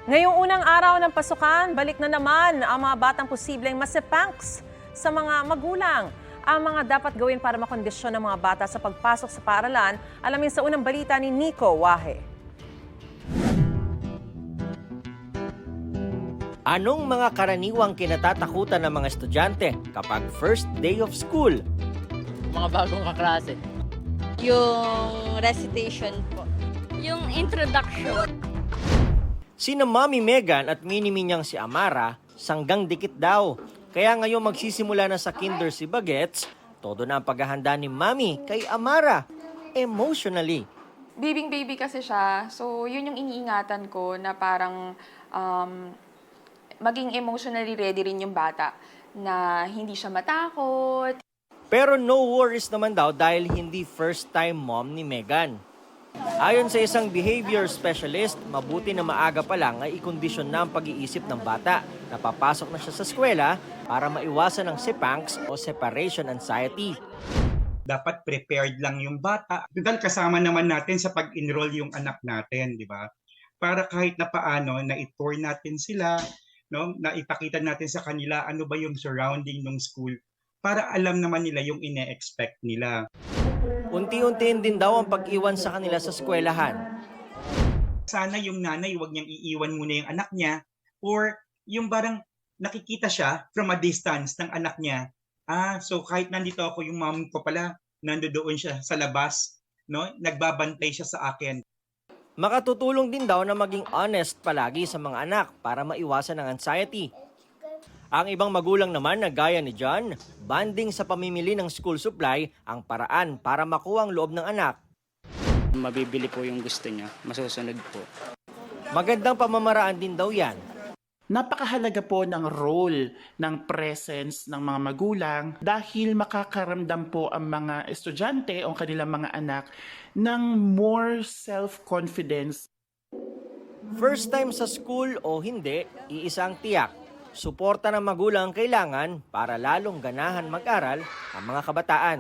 Ngayong unang araw ng pasukan, balik na naman ang mga batang posibleng masipanks sa mga magulang. Ang mga dapat gawin para makondisyon ng mga bata sa pagpasok sa paaralan, alamin sa unang balita ni Nico Wahe. Anong mga karaniwang kinatatakutan ng mga estudyante kapag first day of school? Mga bagong kaklase. Yung recitation po. Yung introduction. Sina Mami Megan at mini-mi niyang si Amara, sanggang dikit daw. Kaya ngayon magsisimula na sa kinder si Bagets, todo na ang paghahanda ni Mami kay Amara, emotionally. Baby kasi siya, so yun yung iniingatan ko na parang maging emotionally ready rin yung bata na hindi siya matakot. Pero no worries naman daw dahil hindi first time mom ni Megan. Ayon sa isang behavior specialist, mabuti na maaga pa lang ay ikondisyon na ang pag-iisip ng bata na papasok na siya sa eskwela para maiwasan ang sipanks o separation anxiety. Dapat prepared lang yung bata. Dahil kasama naman natin sa pag-enroll yung anak natin, di ba? Para kahit na paano, na-tour natin sila, no? Na ipakita natin sa kanila ano ba yung surrounding ng school para alam naman nila yung ine-expect nila. Unti-untiin din daw ang pag-iwan sa kanila sa eskwelahan. Sana yung nanay wag niyang iiwan muna yung anak niya or yung parang nakikita siya from a distance ng anak niya. So kahit nandito ako, yung mom ko pala, nandoon siya sa labas, no? Nagbabantay siya sa akin. Makatutulong din daw na maging honest palagi sa mga anak para maiwasan ang anxiety. Ang ibang magulang naman na gaya ni John, banding sa pamimili ng school supply ang paraan para makuha ang loob ng anak. Mabibili po yung gusto niya, masusunod po. Magandang pamamaraan din daw yan. Napakahalaga po ng role ng presence ng mga magulang dahil makakaramdam po ang mga estudyante o kanilang mga anak ng more self-confidence. First time sa school o hindi, iisa ang tiyak. Suporta ng magulang kailangan para lalong ganahan mag-aral ang mga kabataan.